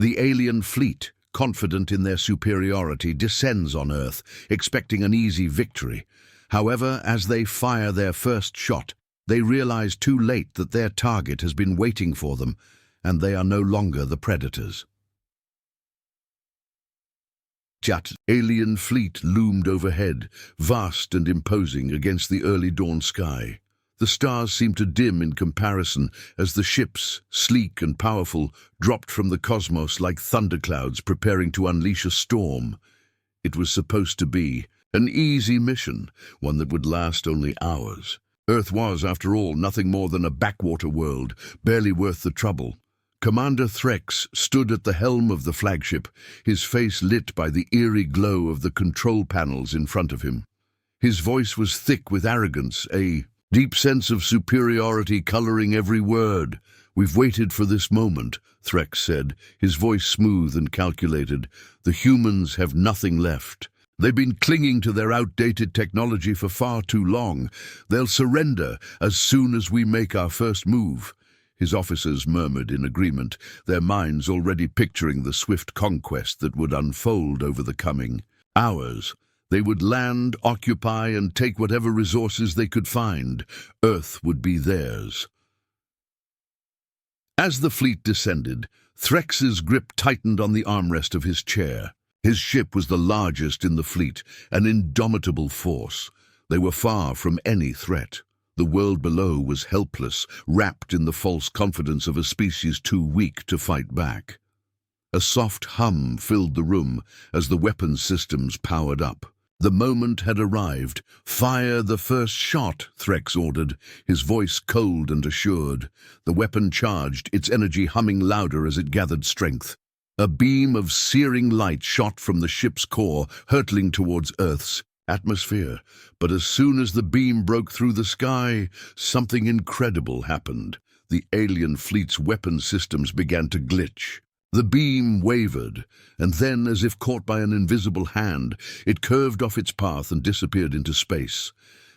The alien fleet, confident in their superiority, descends on Earth, expecting an easy victory. However, as they fire their first shot, they realize too late that their target has been waiting for them, and they are no longer the predators. Alien fleet loomed overhead, vast and imposing against the early dawn sky. The stars seemed to dim in comparison as the ships, sleek and powerful, dropped from the cosmos like thunderclouds preparing to unleash a storm. It was supposed to be an easy mission, one that would last only hours. Earth was, after all, nothing more than a backwater world, barely worth the trouble. Commander Vex stood at the helm of the flagship, his face lit by the eerie glow of the control panels in front of him. His voice was thick with arrogance, a deep sense of superiority coloring every word. "We've waited for this moment," Vex said, his voice smooth and calculated. "The humans have nothing left. They've been clinging to their outdated technology for far too long. They'll surrender as soon as we make our first move." His officers murmured in agreement, their minds already picturing the swift conquest that would unfold over the coming hours. They would land, occupy, and take whatever resources they could find. Earth would be theirs. As the fleet descended, Vex's grip tightened on the armrest of his chair. His ship was the largest in the fleet, an indomitable force. They were far from any threat. The world below was helpless, wrapped in the false confidence of a species too weak to fight back. A soft hum filled the room as the weapons systems powered up. The moment had arrived. "Fire the first shot," Vex ordered, his voice cold and assured. The weapon charged, its energy humming louder as it gathered strength. A beam of searing light shot from the ship's core, hurtling towards Earth's atmosphere. But as soon as the beam broke through the sky, something incredible happened. The alien fleet's weapon systems began to glitch. The beam wavered, and then, as if caught by an invisible hand, it curved off its path and disappeared into space.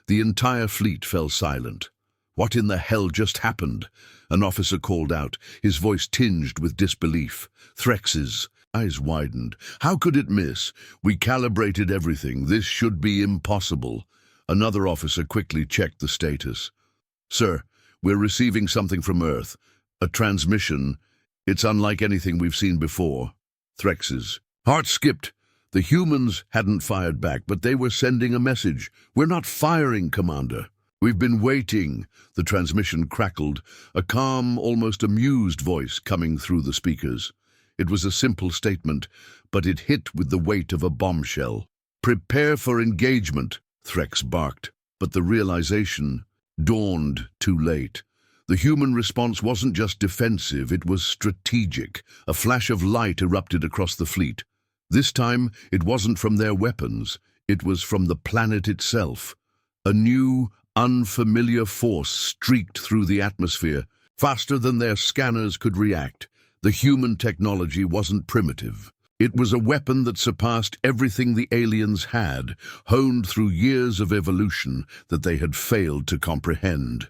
The entire fleet fell silent. "What in the hell just happened?" An officer called out, his voice tinged with disbelief. Vex's eyes widened. "How could it miss? We calibrated everything. This should be impossible." Another officer quickly checked the status. "Sir, we're receiving something from Earth. A transmission. It's unlike anything we've seen before." Vex's heart skipped. The humans hadn't fired back, but they were sending a message. "We're not firing, Commander. We've been waiting." The transmission crackled, a calm, almost amused voice coming through the speakers. It was a simple statement, but it hit with the weight of a bombshell. "Prepare for engagement," Vex barked, but the realization dawned too late. The human response wasn't just defensive, it was strategic. A flash of light erupted across the fleet. This time, it wasn't from their weapons, it was from the planet itself. A new, unfamiliar force streaked through the atmosphere, faster than their scanners could react. The human technology wasn't primitive. It was a weapon that surpassed everything the aliens had, honed through years of evolution that they had failed to comprehend.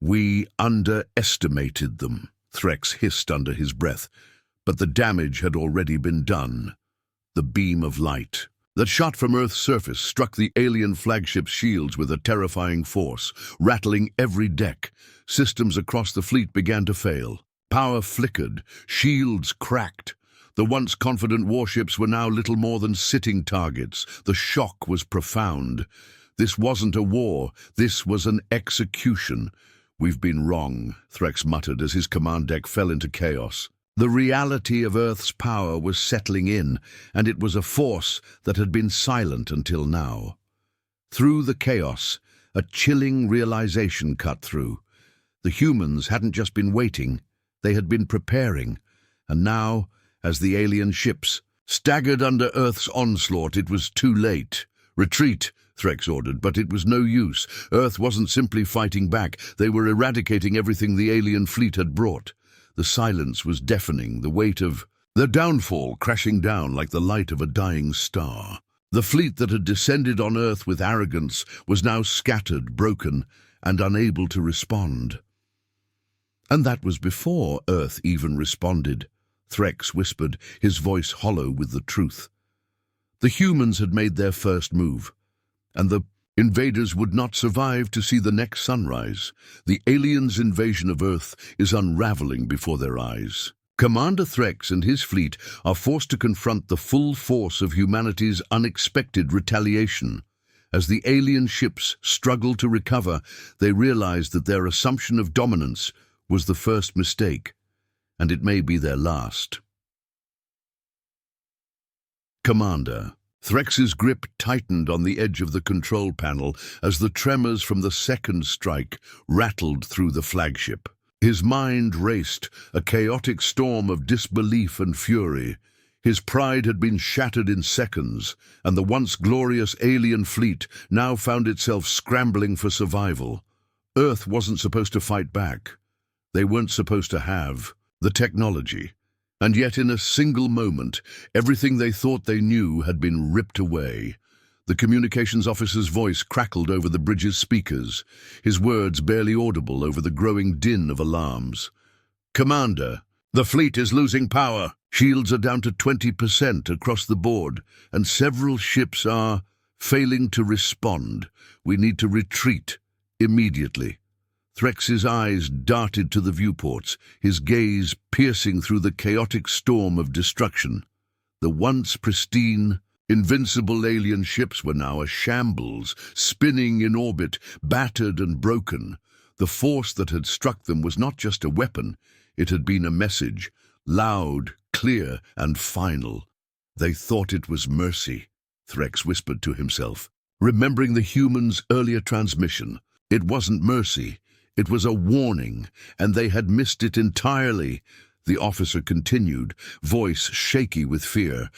"We underestimated them," Vex hissed under his breath, but the damage had already been done. The beam of light that shot from Earth's surface struck the alien flagship's shields with a terrifying force, rattling every deck. Systems across the fleet began to fail. Power flickered, shields cracked. The once confident warships were now little more than sitting targets. The shock was profound. This wasn't a war, this was an execution. "We've been wrong," Vex muttered as his command deck fell into chaos. The reality of Earth's power was settling in, and it was a force that had been silent until now. Through the chaos, a chilling realization cut through. The humans hadn't just been waiting, they had been preparing, and now, as the alien ships staggered under Earth's onslaught, it was too late. "Retreat," Vex ordered, but it was no use. Earth wasn't simply fighting back, they were eradicating everything the alien fleet had brought. The silence was deafening, the weight of their downfall crashing down like the light of a dying star. The fleet that had descended on Earth with arrogance was now scattered, broken, and unable to respond. And that was before Earth even responded. Threx whispered, his voice hollow with the truth. The humans had made their first move, and the invaders would not survive to see the next sunrise. The aliens' invasion of Earth is unraveling before their eyes. Commander Threx and his fleet are forced to confront the full force of humanity's unexpected retaliation. As the alien ships struggle to recover, they realize that their assumption of dominance was the first mistake, and it may be their last. Commander. Threx's grip tightened on the edge of the control panel as the tremors from the second strike rattled through the flagship. His mind raced, a chaotic storm of disbelief and fury. His pride had been shattered in seconds, and the once glorious alien fleet now found itself scrambling for survival. Earth wasn't supposed to fight back. They weren't supposed to have the technology. And yet in a single moment, everything they thought they knew had been ripped away. The communications officer's voice crackled over the bridge's speakers, his words barely audible over the growing din of alarms. "Commander, the fleet is losing power. Shields are down to 20% across the board, and several ships are failing to respond. We need to retreat immediately." Threx's eyes darted to the viewports, his gaze piercing through the chaotic storm of destruction. The once pristine, invincible alien ships were now a shambles, spinning in orbit, battered and broken. The force that had struck them was not just a weapon, it had been a message, loud, clear, and final. They thought it was mercy, Threx whispered to himself, remembering the humans' earlier transmission. It wasn't mercy. It was a warning, and they had missed it entirely. The officer continued, voice shaky with fear.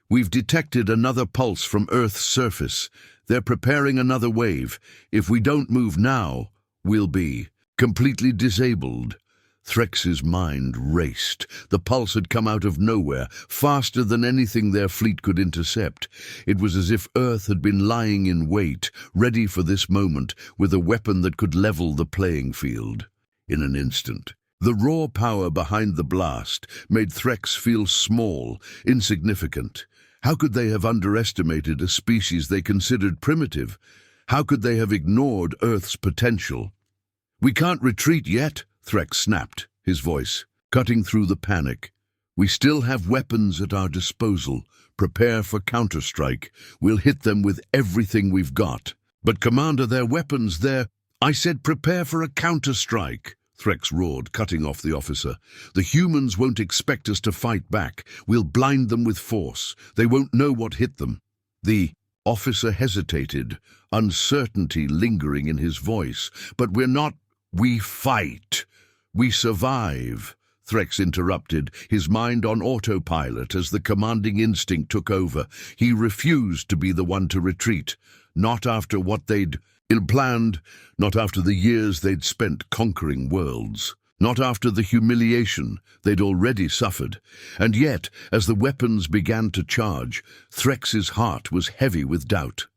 "We've detected another pulse from Earth's surface. They're preparing another wave. If we don't move now, we'll be completely disabled." Threx's mind raced. The pulse had come out of nowhere, faster than anything their fleet could intercept. It was as if Earth had been lying in wait, ready for this moment, with a weapon that could level the playing field. In an instant, the raw power behind the blast made Threx feel small, insignificant. How could they have underestimated a species they considered primitive? How could they have ignored Earth's potential? "We can't retreat yet," Threx snapped, his voice cutting through the panic. "We still have weapons at our disposal. Prepare for counterstrike. We'll hit them with everything we've got." "But Commander, their weapons, I said prepare for a counterstrike," Threx roared, cutting off the officer. "The humans won't expect us to fight back. We'll blind them with force. They won't know what hit them." The officer hesitated, uncertainty lingering in his voice. "But we're not. We fight. We survive," Threx interrupted, his mind on autopilot as the commanding instinct took over. He refused to be the one to retreat, not after what they'd planned, not after the years they'd spent conquering worlds, not after the humiliation they'd already suffered. And yet, as the weapons began to charge, Threx's heart was heavy with doubt.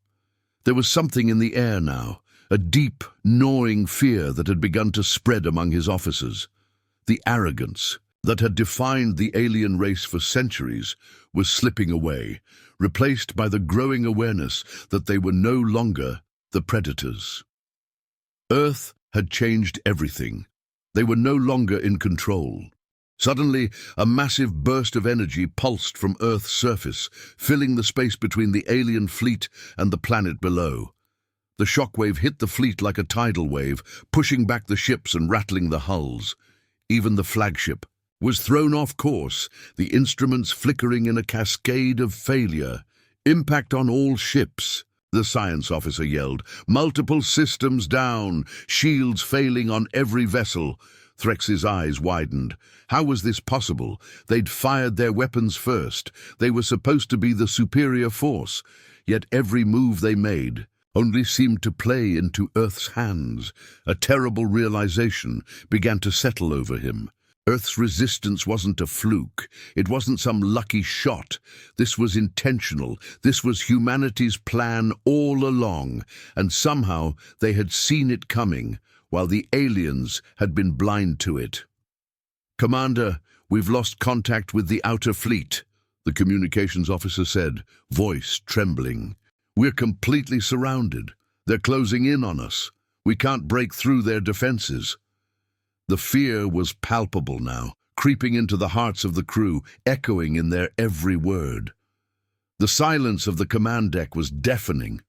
There was something in the air now, a deep, gnawing fear that had begun to spread among his officers. The arrogance that had defined the alien race for centuries was slipping away, replaced by the growing awareness that they were no longer the predators. Earth had changed everything. They were no longer in control. Suddenly, a massive burst of energy pulsed from Earth's surface, filling the space between the alien fleet and the planet below. The shockwave hit the fleet like a tidal wave, pushing back the ships and rattling the hulls. Even the flagship was thrown off course, the instruments flickering in a cascade of failure. "Impact on all ships," the science officer yelled. "Multiple systems down, shields failing on every vessel." Threx's eyes widened. How was this possible? They'd fired their weapons first. They were supposed to be the superior force. Yet every move they made only seemed to play into Earth's hands. A terrible realization began to settle over him. Earth's resistance wasn't a fluke. It wasn't some lucky shot. This was intentional. This was humanity's plan all along, and somehow they had seen it coming, while the aliens had been blind to it. "Commander, "We've lost contact with the outer fleet," the communications officer said, voice trembling. "We're completely surrounded. They're closing in on us. We can't break through their defenses." The fear was palpable now, creeping into the hearts of the crew, echoing in their every word. The silence of the command deck was deafening.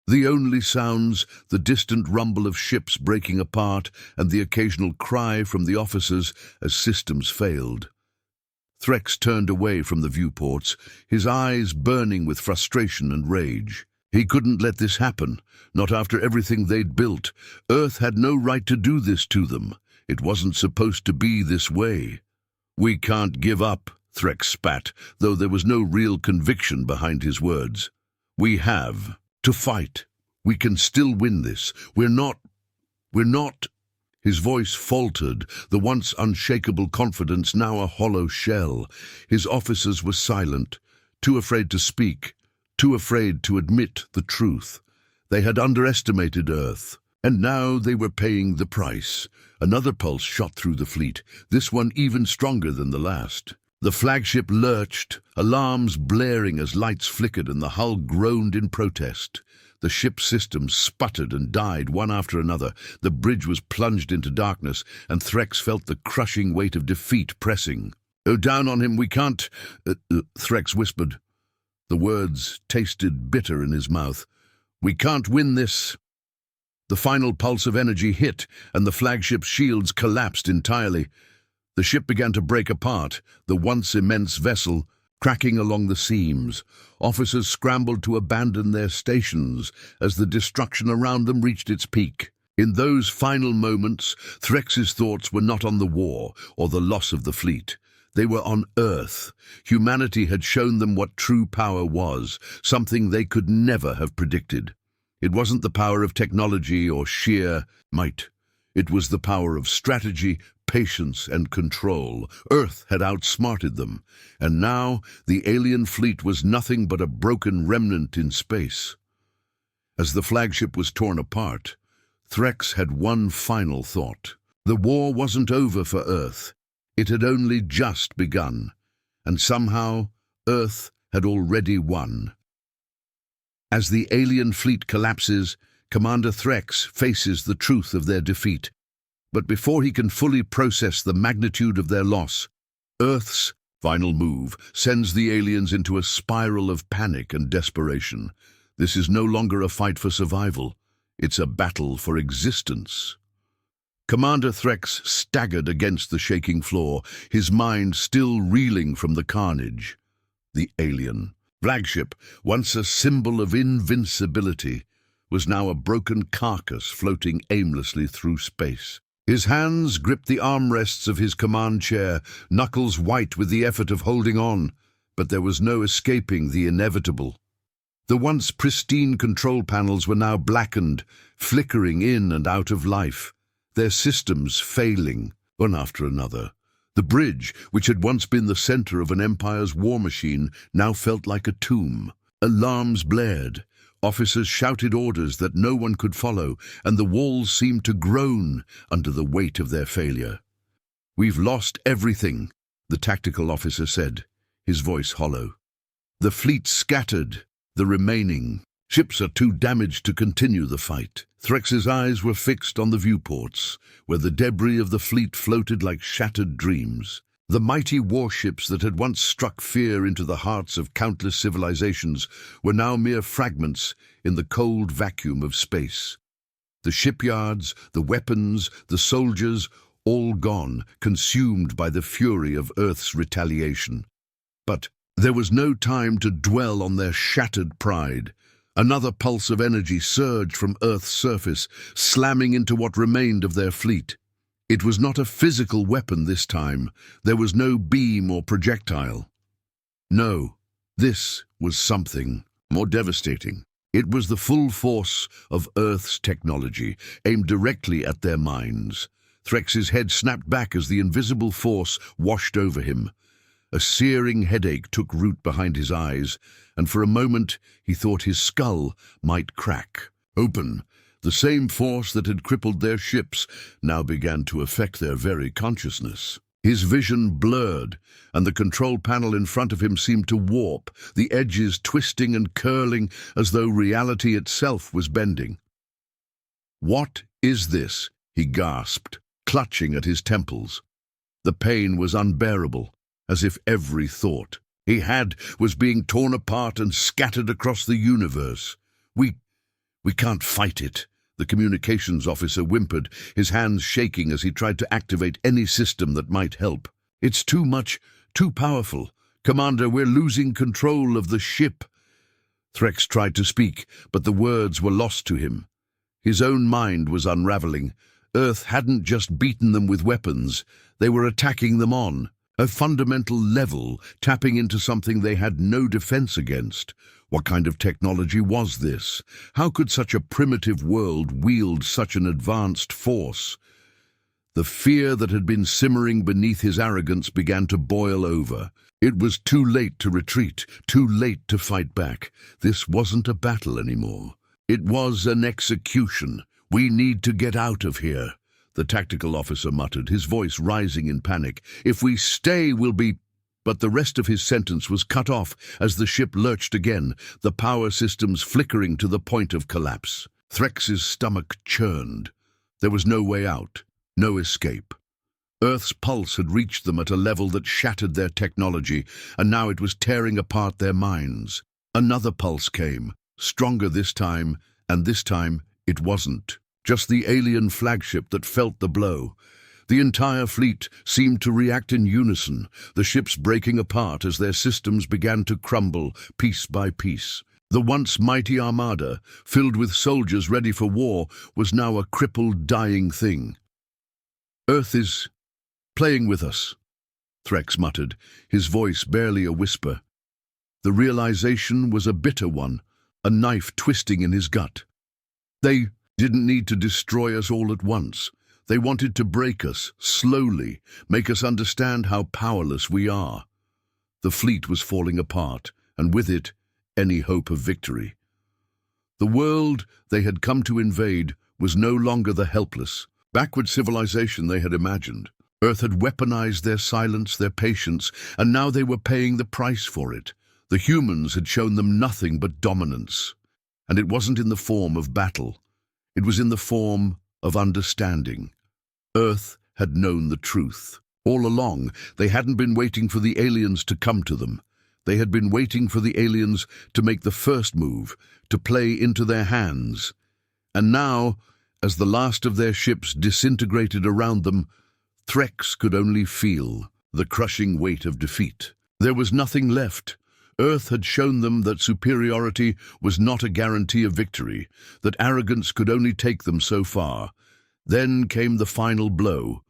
The only sounds, the distant rumble of ships breaking apart and the occasional cry from the officers as systems failed. Threx turned away from the viewports, his eyes burning with frustration and rage. He couldn't let this happen, not after everything they'd built. Earth had no right to do this to them. It wasn't supposed to be this way. "We can't give up," Threx spat, though there was no real conviction behind his words. "We have to fight. We can still win this. We're not. His voice faltered, the once unshakable confidence now a hollow shell. His officers were silent, too afraid to speak, too afraid to admit the truth. They had underestimated Earth, and now they were paying the price. Another pulse shot through the fleet, this one even stronger than the last. The flagship lurched, alarms blaring as lights flickered and the hull groaned in protest. The ship's systems sputtered and died one after another. The bridge was plunged into darkness, and Threx felt the crushing weight of defeat pressing. "Oh, down on him, we can't," Threx whispered. The words tasted bitter in his mouth. "We can't win this." The final pulse of energy hit, and the flagship's shields collapsed entirely. The ship began to break apart, the once immense vessel cracking along the seams. Officers scrambled to abandon their stations as the destruction around them reached its peak. In those final moments, Threx's thoughts were not on the war or the loss of the fleet. They were on Earth. Humanity had shown them what true power was, something they could never have predicted. It wasn't the power of technology or sheer might. It was the power of strategy, patience, and control. Earth had outsmarted them, and now the alien fleet was nothing but a broken remnant in space. As the flagship was torn apart, Threx had one final thought. The war wasn't over for Earth. It had only just begun, and somehow Earth had already won. As the alien fleet collapses, Commander Threx faces the truth of their defeat. But before he can fully process the magnitude of their loss, Earth's final move sends the aliens into a spiral of panic and desperation. This is no longer a fight for survival. It's a battle for existence. Commander Threx staggered against the shaking floor, his mind still reeling from the carnage. The alien flagship, once a symbol of invincibility, was now a broken carcass floating aimlessly through space. His hands gripped the armrests of his command chair, knuckles white with the effort of holding on, but there was no escaping the inevitable. The once pristine control panels were now blackened, flickering in and out of life, their systems failing, one after another. The bridge, which had once been the center of an empire's war machine, now felt like a tomb. Alarms blared. Officers shouted orders that no one could follow, and the walls seemed to groan under the weight of their failure. "We've lost everything," the tactical officer said, his voice hollow. "The fleet scattered. The remaining ships are too damaged to continue the fight." Threx's eyes were fixed on the viewports, where the debris of the fleet floated like shattered dreams. The mighty warships that had once struck fear into the hearts of countless civilizations were now mere fragments in the cold vacuum of space. The shipyards, the weapons, the soldiers, all gone, consumed by the fury of Earth's retaliation. But there was no time to dwell on their shattered pride. Another pulse of energy surged from Earth's surface, slamming into what remained of their fleet. It was not a physical weapon this time. There was no beam or projectile. No, this was something more devastating. It was the full force of Earth's technology, aimed directly at their minds. Threx's head snapped back as the invisible force washed over him. A searing headache took root behind his eyes, and for a moment he thought his skull might crack open. The same force that had crippled their ships now began to affect their very consciousness. His vision blurred, and the control panel in front of him seemed to warp, the edges twisting and curling as though reality itself was bending. "What is this?" he gasped, clutching at his temples. The pain was unbearable, as if every thought he had was being torn apart and scattered across the universe. We can't fight it," the communications officer whimpered, his hands shaking as he tried to activate any system that might help. "It's too much, too powerful. Commander, we're losing control of the ship." Threx tried to speak, but the words were lost to him. His own mind was unraveling. Earth hadn't just beaten them with weapons, they were attacking them on a fundamental level, tapping into something they had no defense against. What kind of technology was this? How could such a primitive world wield such an advanced force? The fear that had been simmering beneath his arrogance began to boil over. It was too late to retreat, too late to fight back. This wasn't a battle anymore. It was an execution. "We need to get out of here," the tactical officer muttered, his voice rising in panic. "If we stay, we'll be—" But the rest of his sentence was cut off as the ship lurched again, the power systems flickering to the point of collapse. Threx's stomach churned. There was no way out, no escape. Earth's pulse had reached them at a level that shattered their technology, and now it was tearing apart their minds. Another pulse came, stronger this time, and this time it wasn't just the alien flagship that felt the blow. The entire fleet seemed to react in unison, the ships breaking apart as their systems began to crumble piece by piece. The once mighty armada, filled with soldiers ready for war, was now a crippled, dying thing. "Earth is playing with us," Threx muttered, his voice barely a whisper. The realization was a bitter one, a knife twisting in his gut. They didn't need to destroy us all at once. They wanted to break us, slowly, make us understand how powerless we are. The fleet was falling apart, and with it, any hope of victory. The world they had come to invade was no longer the helpless, backward civilization they had imagined. Earth had weaponized their silence, their patience, and now they were paying the price for it. The humans had shown them nothing but dominance. And it wasn't in the form of battle. It was in the form of understanding. Earth had known the truth. All along, they hadn't been waiting for the aliens to come to them. They had been waiting for the aliens to make the first move, to play into their hands. And now, as the last of their ships disintegrated around them, Threx could only feel the crushing weight of defeat. There was nothing left. Earth had shown them that superiority was not a guarantee of victory, that arrogance could only take them so far. Then came the final blow.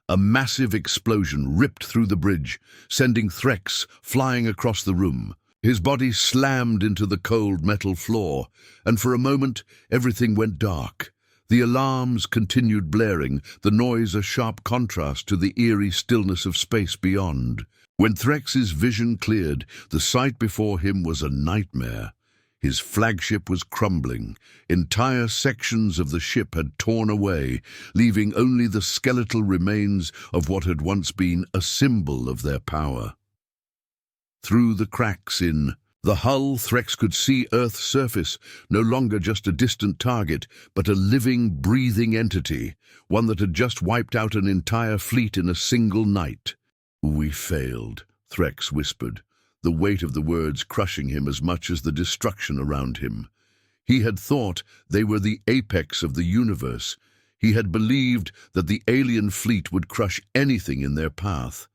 A massive explosion ripped through the bridge, sending Threx flying across the room. His body slammed into the cold metal floor, and for a moment everything went dark. The alarms continued blaring, the noise a sharp contrast to the eerie stillness of space beyond. When Threx's vision cleared, the sight before him was a nightmare. His flagship was crumbling. Entire sections of the ship had torn away, leaving only the skeletal remains of what had once been a symbol of their power. Through the cracks in the hull, Threx could see Earth's surface, no longer just a distant target, but a living, breathing entity, one that had just wiped out an entire fleet in a single night. "We failed," Threx whispered, the weight of the words crushing him as much as the destruction around him. He had thought they were the apex of the universe. He had believed that the alien fleet would crush anything in their path.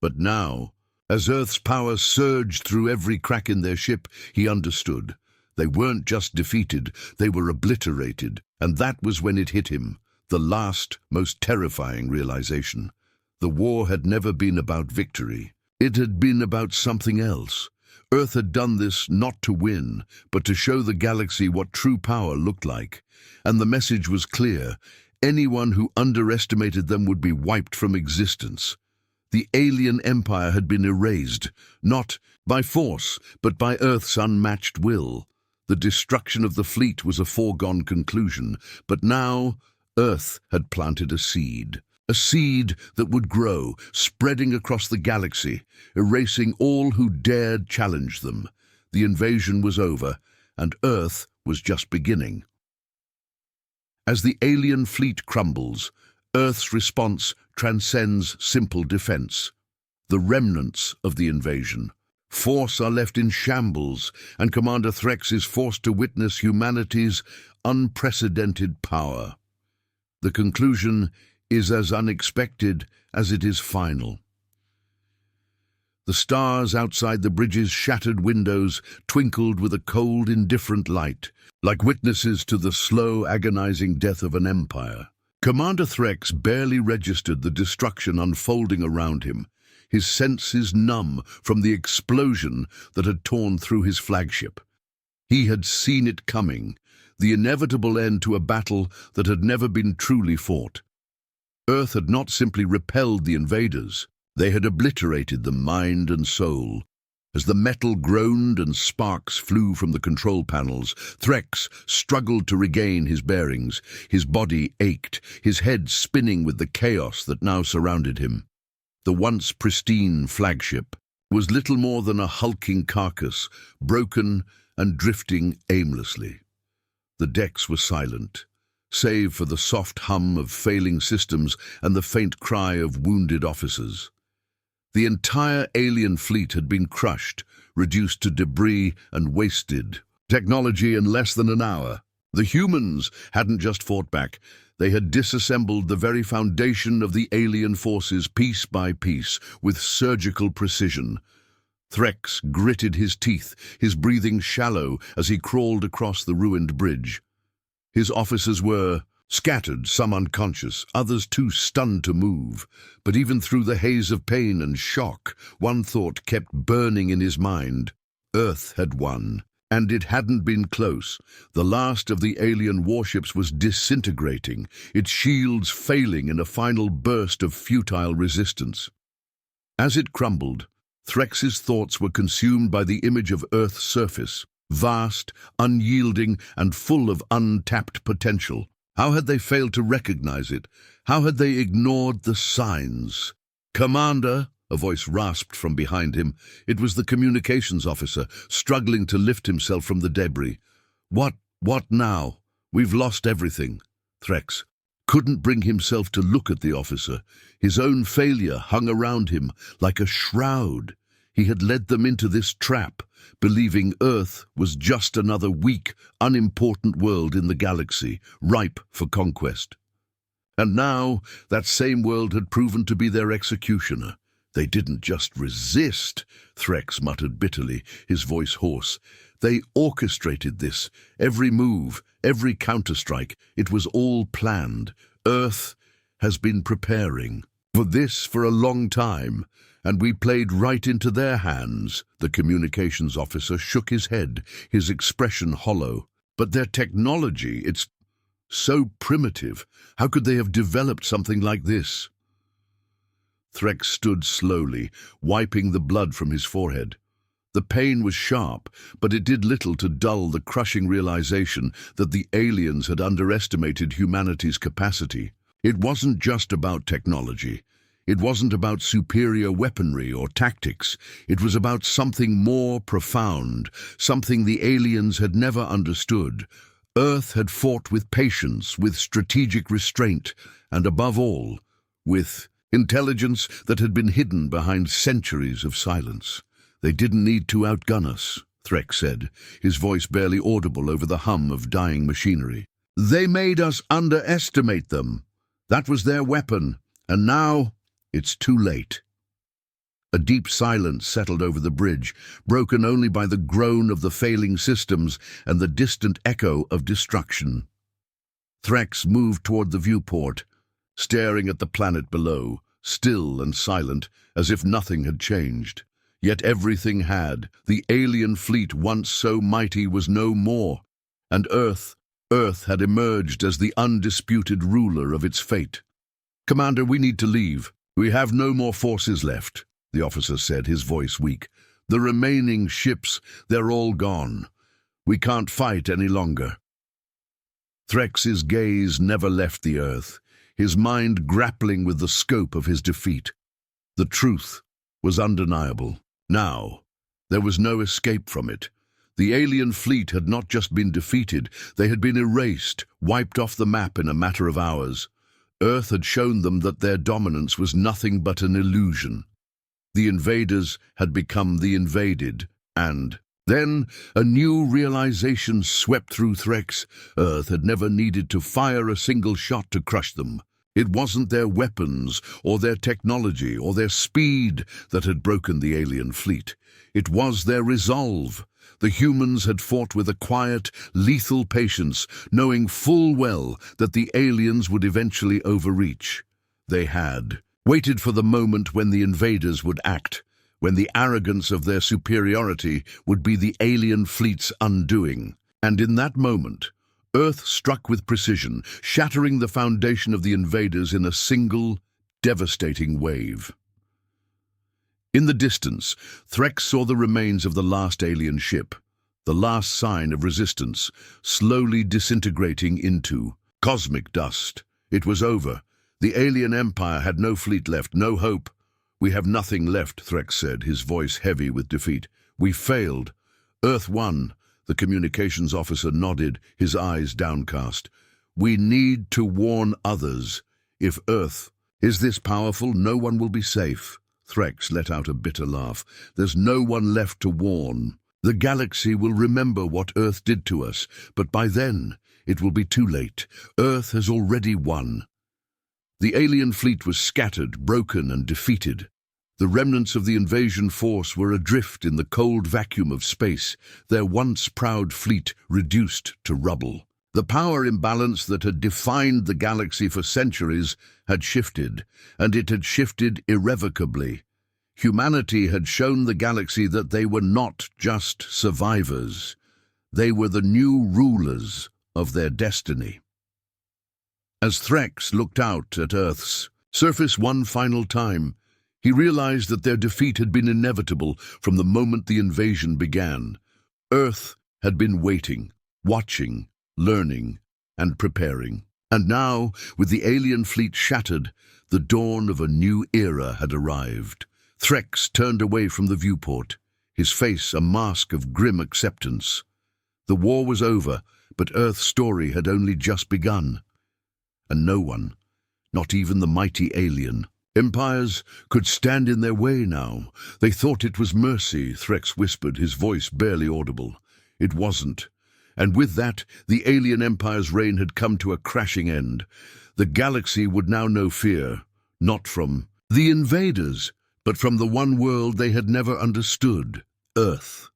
But now, as Earth's power surged through every crack in their ship, he understood. They weren't just defeated, they were obliterated, and that was when it hit him, the last, most terrifying realization. The war had never been about victory. It had been about something else. Earth had done this not to win, but to show the galaxy what true power looked like. And the message was clear. Anyone who underestimated them would be wiped from existence. The alien empire had been erased, not by force, but by Earth's unmatched will. The destruction of the fleet was a foregone conclusion, but now Earth had planted a seed. A seed that would grow, spreading across the galaxy, erasing all who dared challenge them. The invasion was over, and Earth was just beginning. As the alien fleet crumbles, Earth's response transcends simple defense. The remnants of the invasion. Force are left in shambles, and Commander Threx is forced to witness humanity's unprecedented power. The conclusion is as unexpected as it is final. The stars outside the bridge's shattered windows twinkled with a cold, indifferent light, like witnesses to the slow, agonizing death of an empire. Commander Threx barely registered the destruction unfolding around him, his senses numb from the explosion that had torn through his flagship. He had seen it coming, the inevitable end to a battle that had never been truly fought. Earth had not simply repelled the invaders, they had obliterated them mind and soul. As the metal groaned and sparks flew from the control panels, Threx struggled to regain his bearings. His body ached, his head spinning with the chaos that now surrounded him. The once pristine flagship was little more than a hulking carcass, broken and drifting aimlessly. The decks were silent, save for the soft hum of failing systems and the faint cry of wounded officers. The entire alien fleet had been crushed, reduced to debris and wasted. Technology in less than an hour. The humans hadn't just fought back. They had disassembled the very foundation of the alien forces piece by piece, with surgical precision. Threx gritted his teeth, his breathing shallow as he crawled across the ruined bridge. His officers were scattered, some unconscious, others too stunned to move. But even through the haze of pain and shock, one thought kept burning in his mind. Earth had won. And it hadn't been close. The last of the alien warships was disintegrating, its shields failing in a final burst of futile resistance. As it crumbled, Threx's thoughts were consumed by the image of Earth's surface, vast, unyielding, and full of untapped potential. How had they failed to recognize it? How had they ignored the signs? "Commander," a voice rasped from behind him. It was the communications officer, struggling to lift himself from the debris. What now? We've lost everything." Threx couldn't bring himself to look at the officer. His own failure hung around him like a shroud. He had led them into this trap, believing Earth was just another weak, unimportant world in the galaxy, ripe for conquest. And now, that same world had proven to be their executioner. "They didn't just resist," Threx muttered bitterly, his voice hoarse. "They orchestrated this. Every move, every counterstrike, it was all planned. Earth has been preparing for this for a long time, and we played right into their hands." The communications officer shook his head, his expression hollow. "But their technology, it's so primitive. How could they have developed something like this?" Threx stood slowly, wiping the blood from his forehead. The pain was sharp, but it did little to dull the crushing realization that the aliens had underestimated humanity's capacity. It wasn't just about technology. It wasn't about superior weaponry or tactics. It was about something more profound, something the aliens had never understood. Earth had fought with patience, with strategic restraint, and above all, with intelligence that had been hidden behind centuries of silence. "They didn't need to outgun us," Threx said, his voice barely audible over the hum of dying machinery. "They made us underestimate them. That was their weapon, and now it's too late." A deep silence settled over the bridge, broken only by the groan of the failing systems and the distant echo of destruction. Threx moved toward the viewport, staring at the planet below, still and silent, as if nothing had changed. Yet everything had. The alien fleet, once so mighty, was no more, and Earth had emerged as the undisputed ruler of its fate. "Commander, we need to leave. We have no more forces left," the officer said, his voice weak. "The remaining ships, they're all gone. We can't fight any longer." Threx's gaze never left the Earth. his mind grappling with the scope of his defeat. The truth was undeniable. Now, there was no escape from it. The alien fleet had not just been defeated, they had been erased, wiped off the map in a matter of hours. Earth had shown them that their dominance was nothing but an illusion. The invaders had become the invaded, and then a new realization swept through Threx. Earth had never needed to fire a single shot to crush them. It wasn't their weapons, or their technology, or their speed that had broken the alien fleet. It was their resolve. The humans had fought with a quiet, lethal patience, knowing full well that the aliens would eventually overreach. They had waited for the moment when the invaders would act, when the arrogance of their superiority would be the alien fleet's undoing. And in that moment, Earth struck with precision, shattering the foundation of the invaders in a single, devastating wave. In the distance, Threx saw the remains of the last alien ship, the last sign of resistance, slowly disintegrating into cosmic dust. It was over. The alien empire had no fleet left, no hope. "We have nothing left," Threx said, his voice heavy with defeat. "We failed. Earth won." The communications officer nodded, his eyes downcast. "We need to warn others. If Earth is this powerful, no one will be safe." Threx let out a bitter laugh. "There's no one left to warn. The galaxy will remember what Earth did to us, but by then it will be too late. Earth has already won." The alien fleet was scattered, broken, and defeated. The remnants of the invasion force were adrift in the cold vacuum of space, their once proud fleet reduced to rubble. The power imbalance that had defined the galaxy for centuries had shifted, and it had shifted irrevocably. Humanity had shown the galaxy that they were not just survivors. They were the new rulers of their destiny. As Threx looked out at Earth's surface one final time, he realized that their defeat had been inevitable from the moment the invasion began. Earth had been waiting, watching, learning, and preparing. And now, with the alien fleet shattered, the dawn of a new era had arrived. Threx turned away from the viewport, his face a mask of grim acceptance. The war was over, but Earth's story had only just begun. And no one, not even the mighty alien empires, could stand in their way now. They thought it was mercy, Threx whispered, his voice barely audible. It wasn't. And with that, the alien empire's reign had come to a crashing end. The galaxy would now know fear, not from the invaders, but from the one world they had never understood, Earth.